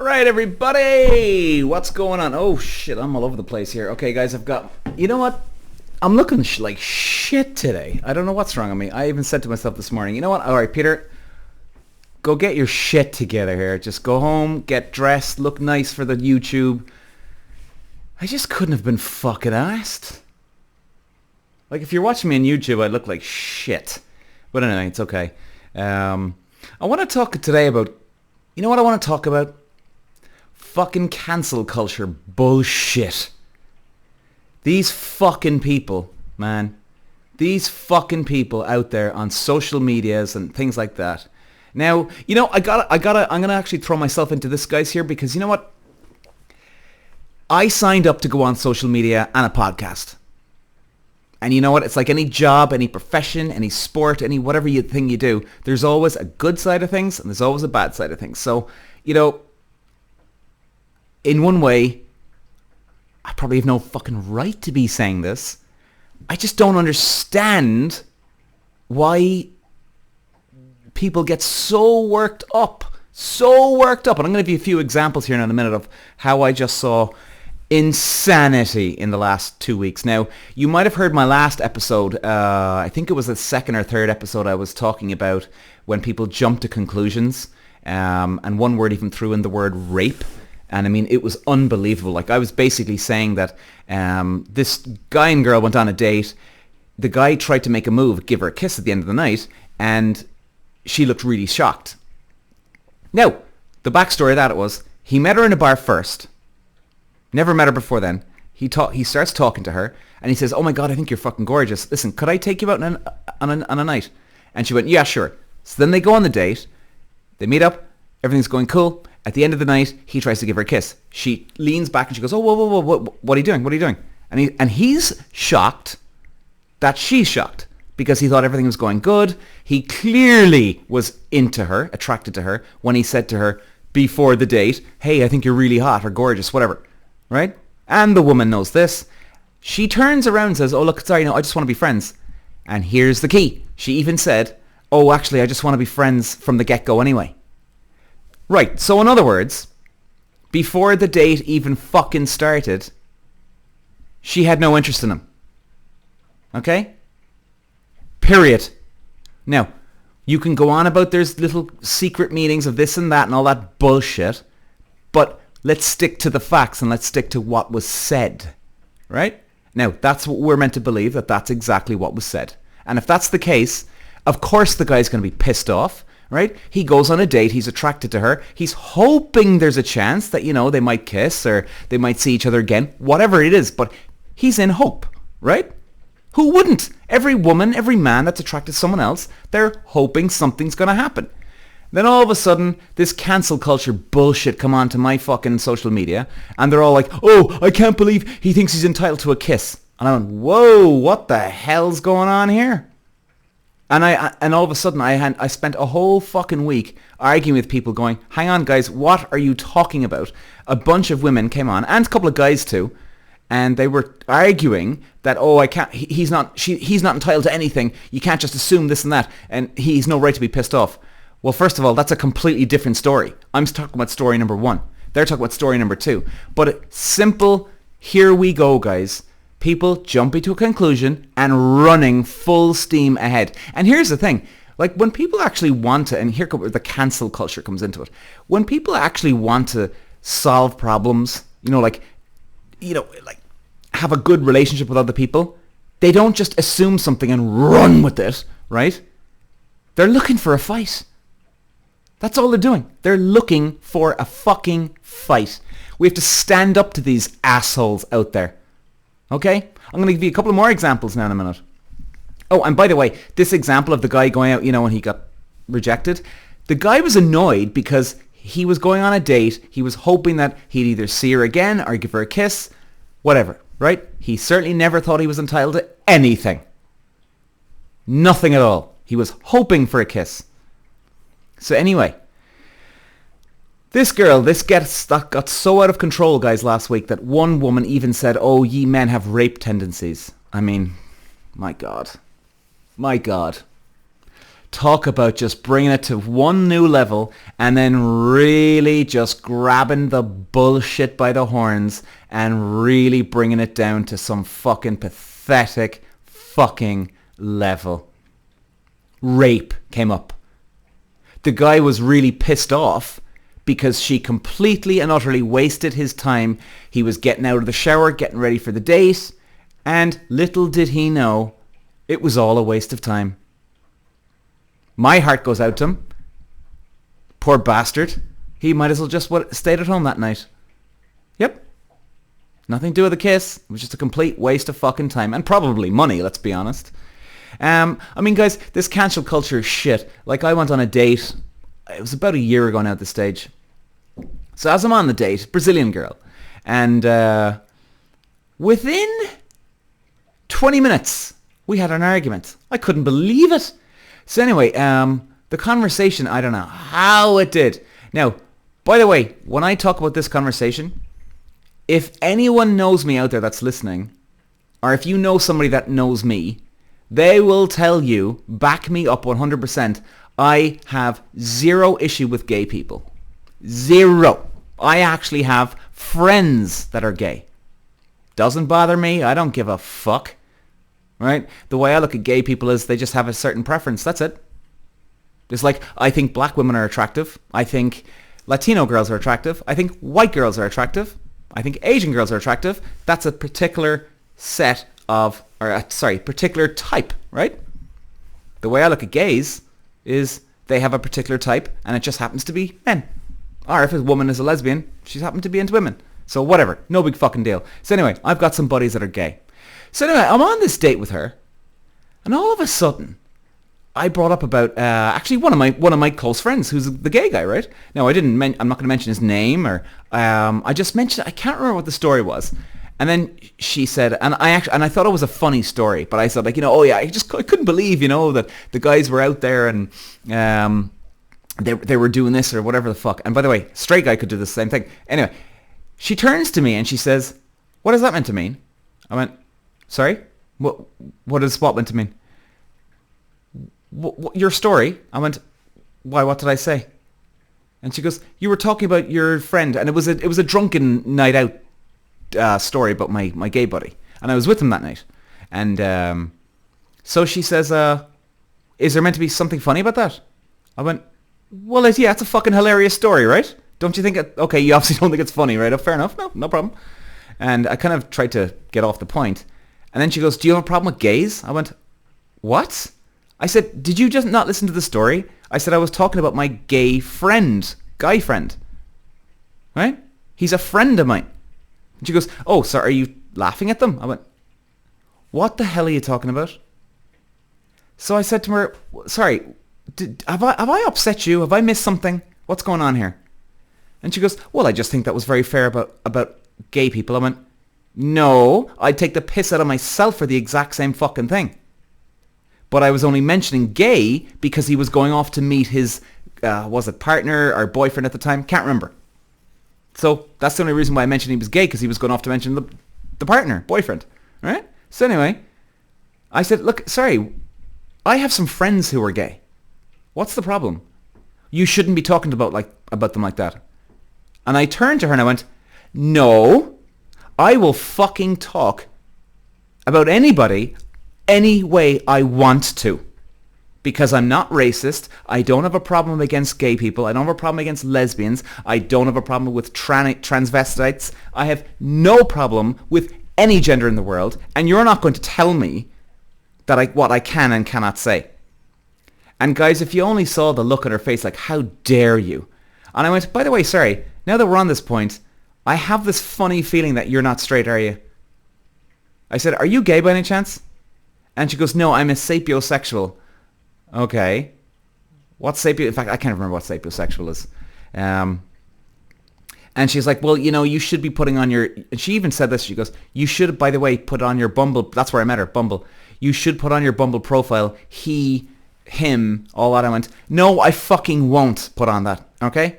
Right, everybody, what's going on? Oh shit, I'm all over the place here. Okay, guys, you know what? I'm looking like shit today. I don't know what's wrong with me. I even said to myself this morning, you know what? All right, Peter, go get your shit together here. Just go home, get dressed, look nice for the YouTube. I just couldn't have been fucking asked. Like, if you're watching me on YouTube, I look like shit. But anyway, it's okay. I want to talk today about, you know what I want to talk about? Fucking cancel culture bullshit. These fucking people, man. These fucking people out there on social medias and things like that. Now, you know, I'm gonna actually throw myself into this, guys, here, because you know what? I signed up to go on social media and a podcast. And you know what? It's like any job, any profession, any sport, any whatever thing you do. There's always a good side of things and there's always a bad side of things. So, you know, in one way, I probably have no fucking right to be saying this. I just don't understand why people get so worked up. And I'm going to give you a few examples here in a minute of how I just saw insanity in the last 2 weeks. Now, you might have heard my last episode. I think it was the second or third episode I was talking about when people jump to conclusions. And one word even threw in the word rape. And I mean, it was unbelievable. Like, I was basically saying that this guy and girl went on a date. The guy tried to make a move, give her a kiss at the end of the night, and she looked really shocked. Now, the backstory of that was, he met her in a bar first. Never met her before then. He starts talking to her, and he says, "Oh my God, I think you're fucking gorgeous. Listen, could I take you out on a night?" And she went, "Yeah, sure." So then they go on the date. They meet up. Everything's going cool. At the end of the night, he tries to give her a kiss. She leans back and she goes, "Oh, whoa, what are you doing? What are you doing?" And he's shocked that she's shocked because he thought everything was going good. He clearly was into her, attracted to her, when he said to her before the date, "Hey, I think you're really hot or gorgeous," whatever, right? And the woman knows this. She turns around and says, "Oh, look, sorry, no, I just want to be friends." And here's the key. She even said, "Oh, actually, I just want to be friends from the get-go anyway." Right, so in other words, before the date even fucking started, she had no interest in him. Okay? Period. Now, you can go on about there's little secret meetings of this and that and all that bullshit, but let's stick to the facts and let's stick to what was said. Right? Now, that's what we're meant to believe, that that's exactly what was said. And if that's the case, of course the guy's going to be pissed off. Right? He goes on a date. He's attracted to her. He's hoping there's a chance that, you know, they might kiss or they might see each other again. Whatever it is. But he's in hope. Right? Who wouldn't? Every woman, every man that's attracted to someone else, they're hoping something's going to happen. Then all of a sudden, this cancel culture bullshit come onto my fucking social media. And they're all like, "Oh, I can't believe he thinks he's entitled to a kiss." And I went, whoa, what the hell's going on here? And all of a sudden, I spent a whole fucking week arguing with people going, "Hang on, guys, what are you talking about?" A bunch of women came on, and a couple of guys too, and they were arguing that, "Oh, I can't. He's not entitled to anything. You can't just assume this and that, and he's no right to be pissed off." Well, first of all, that's a completely different story. I'm talking about story number one. They're talking about story number two. But simple. Here we go, guys. People jumping to a conclusion and running full steam ahead. And here's the thing. Like, when people actually want to, and here the cancel culture comes into it. When people actually want to solve problems, like have a good relationship with other people, they don't just assume something and run with it, right? They're looking for a fight. That's all they're doing. They're looking for a fucking fight. We have to stand up to these assholes out there. Okay? I'm going to give you a couple of more examples now in a minute. Oh, and by the way, this example of the guy going out, when he got rejected, the guy was annoyed because he was going on a date. He was hoping that he'd either see her again or give her a kiss, whatever, right? He certainly never thought he was entitled to anything. Nothing at all. He was hoping for a kiss. So anyway, this got so out of control, guys, last week that one woman even said, "Oh, ye men have rape tendencies." I mean, my God. Talk about just bringing it to one new level and then really just grabbing the bullshit by the horns and really bringing it down to some fucking pathetic fucking level. Rape came up. The guy was really pissed off because she completely and utterly wasted his time. He was getting out of the shower, getting ready for the date, and little did he know, it was all a waste of time. My heart goes out to him. Poor bastard. He might as well just stayed at home that night. Yep. Nothing to do with the kiss. It was just a complete waste of fucking time. And probably money, let's be honest. I mean, guys, this cancel culture is shit. Like, I went on a date. It was about a year ago now at this stage. So as I'm on the date, Brazilian girl. And within 20 minutes, we had an argument. I couldn't believe it. So anyway, the conversation, I don't know how it did. Now, by the way, when I talk about this conversation, if anyone knows me out there that's listening, or if you know somebody that knows me, they will tell you, back me up 100%, I have zero issue with gay people. Zero. I actually have friends that are gay. Doesn't bother me. I don't give a fuck. Right? The way I look at gay people is they just have a certain preference. That's it. Just like I think black women are attractive. I think Latino girls are attractive. I think white girls are attractive. I think Asian girls are attractive. That's a particular set of, particular type, right? The way I look at gays is they have a particular type and it just happens to be men. Or if a woman is a lesbian, she's happened to be into women. So whatever. No big fucking deal. So anyway, I've got some buddies that are gay. So anyway, I'm on this date with her, and all of a sudden, I brought up about actually one of my close friends, who's the gay guy, right? Now I'm not going to mention his name, or I just mentioned, I can't remember what the story was, and then she said, and I thought it was a funny story, but I said, like, oh yeah, I couldn't believe, that the guys were out there and they were doing this or whatever the fuck. And by the way, straight guy could do the same thing. Anyway, she turns to me and she says, "What is that meant to mean?" I went, "Sorry? What is what meant to mean?" Your story? I went, "Why, what did I say?" And she goes, "You were talking about your friend, and it was a drunken night out story about my gay buddy, and I was with him that night." And so she says, "Is there meant to be something funny about that?" I went, "Well, yeah, it's a fucking hilarious story, right? Don't you think it? Okay, you obviously don't think it's funny, right? Oh, fair enough. No problem." And I kind of tried to get off the point. And then she goes, "Do you have a problem with gays?" I went, "What?" I said, "Did you just not listen to the story?" I said, "I was talking about my gay friend, guy friend. Right? He's a friend of mine." And she goes, "Oh, so are you laughing at them?" I went, "What the hell are you talking about?" So I said to her, "Sorry, have I upset you? Have I missed something? What's going on here?" And she goes, "Well, I just think that was very fair about gay people." I went, "No, I'd take the piss out of myself for the exact same fucking thing. But I was only mentioning gay because he was going off to meet his, was it partner or boyfriend at the time? Can't remember. So that's the only reason why I mentioned he was gay, because he was going off to mention the partner, boyfriend. Right? So anyway, I said, "Look, sorry, I have some friends who are gay. What's the problem? You shouldn't be talking about them like that." And I turned to her and I went, "No, I will fucking talk about anybody any way I want to. Because I'm not racist. I don't have a problem against gay people. I don't have a problem against lesbians. I don't have a problem with transvestites. I have no problem with any gender in the world. And you're not going to tell me that what I can and cannot say." And guys, if you only saw the look on her face, like, how dare you? And I went, "By the way, sorry, now that we're on this point, I have this funny feeling that you're not straight, are you?" I said, "Are you gay by any chance?" And she goes, "No, I'm a sapiosexual." Okay. What's sapio? In fact, I can't remember what sapiosexual is. And she's like, "Well, you should be putting on your..." And she even said this. She goes, "You should, by the way, put on your Bumble..." That's where I met her, Bumble. "You should put on your Bumble profile, he, him, all that." I went, "No, I fucking won't put on that." Okay?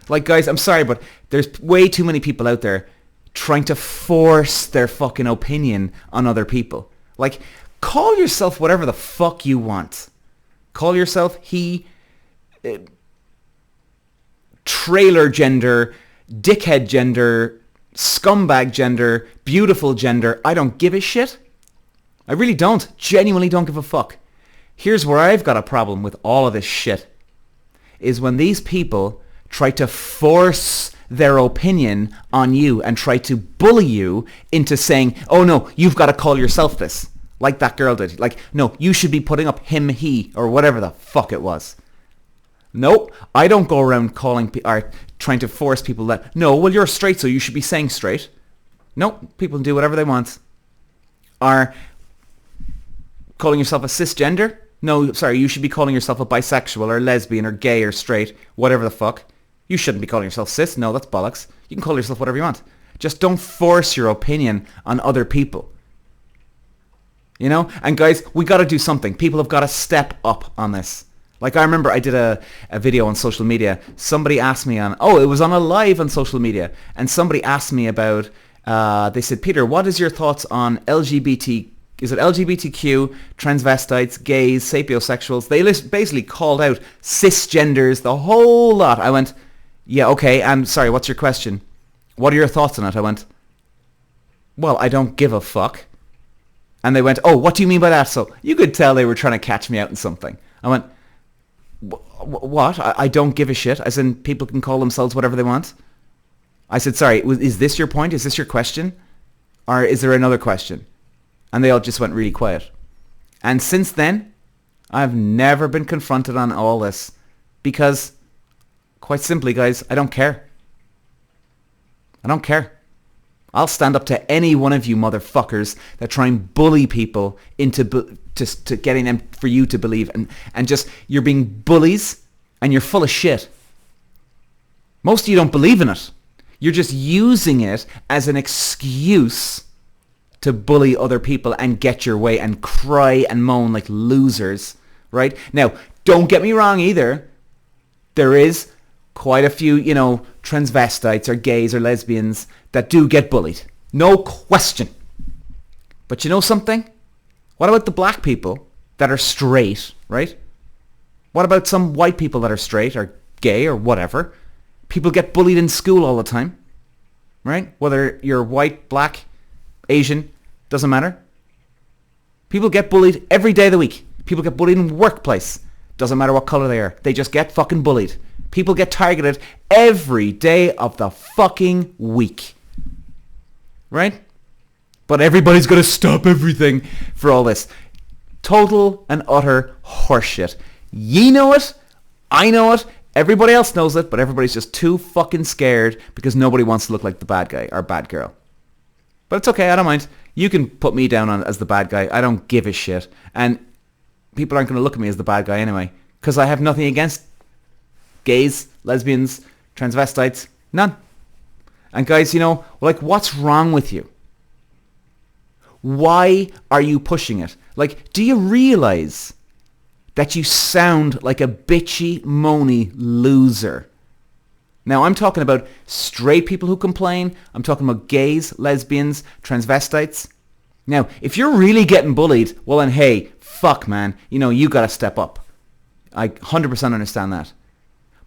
Like, guys, I'm sorry, but there's way too many people out there trying to force their fucking opinion on other people. Like, call yourself whatever the fuck you want. Call yourself he, trailer gender, dickhead gender, scumbag gender, beautiful gender. I don't give a shit. I really don't. Genuinely don't give a fuck. Here's where I've got a problem with all of this shit. Is when these people try to force their opinion on you and try to bully you into saying, oh no, you've got to call yourself this. Like that girl did. Like, no, you should be putting up him, he, or whatever the fuck it was. Nope, I don't go around calling or trying to force people that, no, well, you're straight, so you should be saying straight. Nope, people can do whatever they want. Or calling yourself a cisgender? No, sorry, you should be calling yourself a bisexual or lesbian or gay or straight, whatever the fuck. You shouldn't be calling yourself cis. No, that's bollocks. You can call yourself whatever you want. Just don't force your opinion on other people. You know? And guys, we got to do something. People have got to step up on this. Like, I remember I did a video on social media. Somebody asked me on... Oh, it was on a live on social media. And somebody asked me about... they said, Peter, what is your thoughts on LGBT... Is it LGBTQ, transvestites, gays, sapiosexuals? They basically called out cisgenders, the whole lot. I went... Yeah, okay, and sorry, what's your question? What are your thoughts on it? I went, well, I don't give a fuck. And they went, oh, what do you mean by that? So you could tell they were trying to catch me out in something. I went, what? I don't give a shit. As in, people can call themselves whatever they want. I said, sorry, is this your point? Is this your question? Or is there another question? And they all just went really quiet. And since then, I've never been confronted on all this because... Quite simply, guys, I don't care. I don't care. I'll stand up to any one of you motherfuckers that try and bully people into to getting them for you to believe. And just, you're being bullies and you're full of shit. Most of you don't believe in it. You're just using it as an excuse to bully other people and get your way and cry and moan like losers, right? Now, don't get me wrong either. There is... quite a few, you know, transvestites or gays or lesbians that do get bullied. No question. But you know something? What about the black people that are straight, right? What about some white people that are straight or gay or whatever? People get bullied in school all the time, right? Whether you're white, black, Asian, doesn't matter. People get bullied every day of the week. People get bullied in the workplace. Doesn't matter what color they are. They just get fucking bullied. People get targeted every day of the fucking week. Right? But everybody's going to stop everything for all this. Total and utter horseshit. Ye know it. I know it. Everybody else knows it. But everybody's just too fucking scared because nobody wants to look like the bad guy or bad girl. But it's okay. I don't mind. You can put me down on as the bad guy. I don't give a shit. And people aren't going to look at me as the bad guy anyway. Because I have nothing against gays, lesbians, transvestites, none. And guys, you know, like, what's wrong with you? Why are you pushing it? Like, do you realize that you sound like a bitchy, moany loser? Now, I'm talking about straight people who complain. I'm talking about gays, lesbians, transvestites. Now, if you're really getting bullied, well then, hey, fuck, man. You know, you got to step up. I 100% understand that.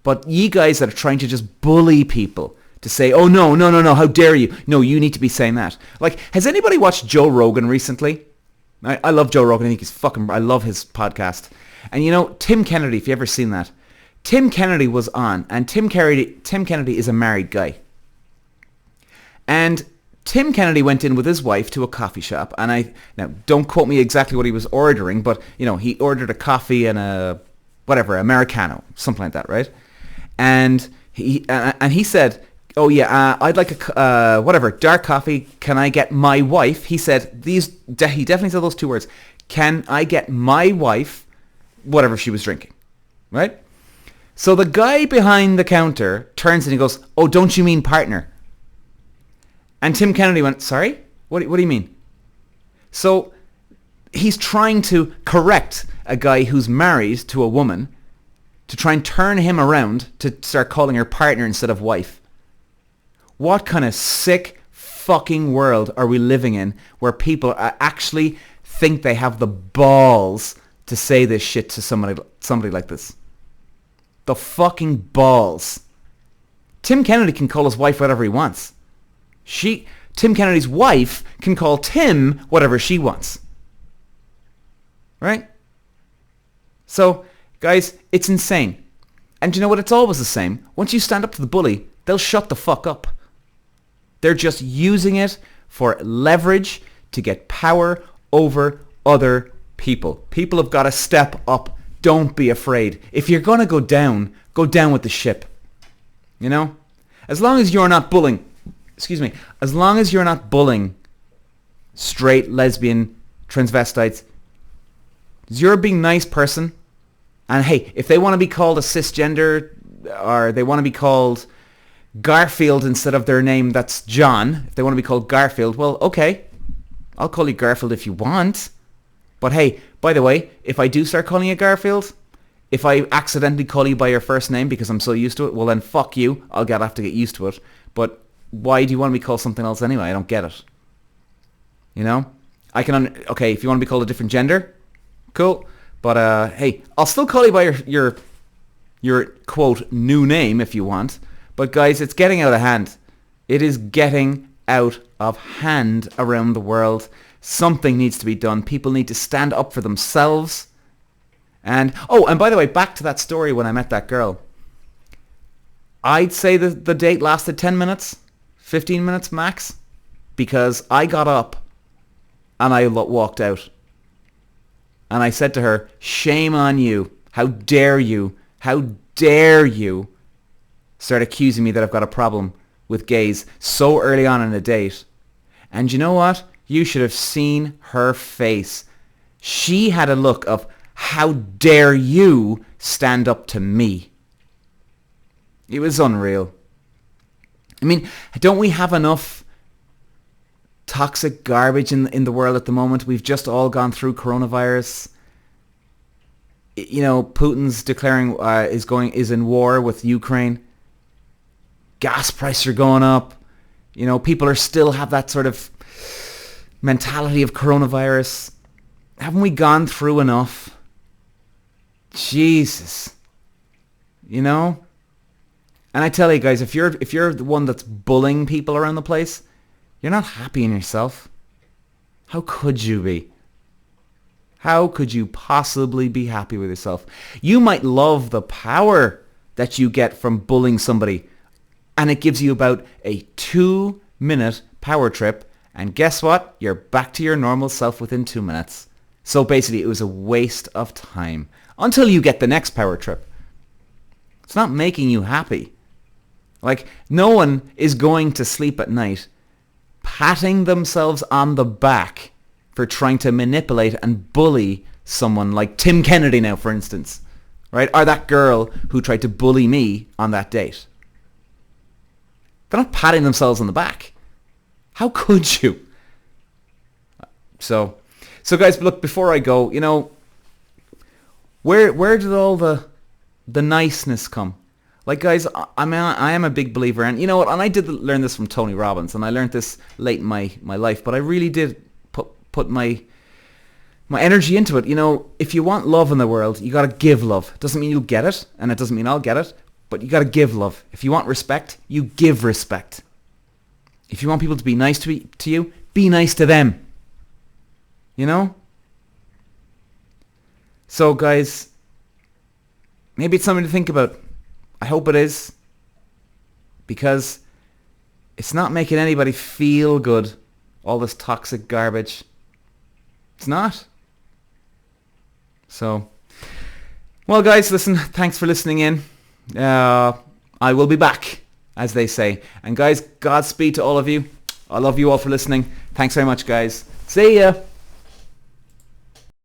But ye guys that are trying to just bully people to say, oh, no, how dare you? No, you need to be saying that. Like, has anybody watched Joe Rogan recently? I love Joe Rogan. I think he's I love his podcast. And, you know, Tim Kennedy, if you ever seen that. Tim Kennedy was on, and Tim Kennedy is a married guy. And Tim Kennedy went in with his wife to a coffee shop. And now, don't quote me exactly what he was ordering, but, you know, he ordered a coffee and a, whatever, Americano, something like that, right? And he said, oh yeah, I'd like a whatever dark coffee. Can I get my wife? He said he definitely said those two words. Can I get my wife whatever she was drinking, right? So the guy behind the counter turns and he goes, oh, don't you mean partner? And Tim Kennedy went, sorry, what do you mean? So he's trying to correct a guy who's married to a woman, to try and turn him around to start calling her partner instead of wife. What kind of sick fucking world are we living in where people actually think they have the balls to say this shit to somebody like this. The fucking balls. Tim Kennedy can call his wife whatever he wants. Tim Kennedy's wife can call Tim whatever she wants. Right? So, guys, it's insane. And you know what? It's always the same. Once you stand up to the bully, they'll shut the fuck up. They're just using it for leverage to get power over other people. People have got to step up. Don't be afraid. If you're going to go down with the ship. You know? As long as you're not bullying, as long as you're not bullying straight, lesbian, transvestites, you're a being nice person. And hey, if they want to be called a cisgender, or they want to be called Garfield instead of their name that's John, if they want to be called Garfield, well, okay. I'll call you Garfield if you want. But hey, by the way, if I do start calling you Garfield, if I accidentally call you by your first name because I'm so used to it, well then fuck you. I'll have to get used to it. But why do you want to be called something else anyway? I don't get it. You know? Okay, if you want to be called a different gender, cool. But hey, I'll still call you by your quote new name if you want. But guys, it's getting out of hand. It is getting out of hand around the world. Something needs to be done. People need to stand up for themselves. And by the way, back to that story when I met that girl. I'd say the date lasted 10 minutes, 15 minutes max, because I got up and I walked out. And I said to her, shame on you. How dare you? How dare you start accusing me that I've got a problem with gays so early on in a date? And you know what? You should have seen her face. She had a look of, how dare you stand up to me? It was unreal. I mean, don't we have enough toxic garbage in the world at the moment? We've just all gone through coronavirus. You know, Putin's declaring is in war with Ukraine. Gas prices are going up. You know, people are still have that sort of mentality of coronavirus. Haven't we gone through enough? Jesus. You know? And I tell you guys, if you're the one that's bullying people around the place, you're not happy in yourself. How could you be? How could you possibly be happy with yourself? You might love the power that you get from bullying somebody, and it gives you about a 2-minute power trip, and guess what? You're back to your normal self within 2 minutes. So basically, it was a waste of time until you get the next power trip. It's not making you happy. Like, no one is going to sleep at night patting themselves on the back for trying to manipulate and bully someone like Tim Kennedy now, for instance. Right? Or that girl who tried to bully me on that date. They're not patting themselves on the back. How could you? So guys, look, before I go, you know, where did all the niceness come? Like, guys, I am a big believer, and you know what? And I did learn this from Tony Robbins, and I learned this late in my life, but I really did put my energy into it. You know, if you want love in the world, you got to give love. Doesn't mean you'll get it, and it doesn't mean I'll get it, but you got to give love. If you want respect, you give respect. If you want people to be nice to you, be nice to them. You know? So, guys, maybe it's something to think about. I hope it is, because it's not making anybody feel good, all this toxic garbage. It's not. So, well, guys, listen, thanks for listening in. I will be back, as they say. And guys, Godspeed to all of you. I love you all for listening. Thanks very much, guys. See ya.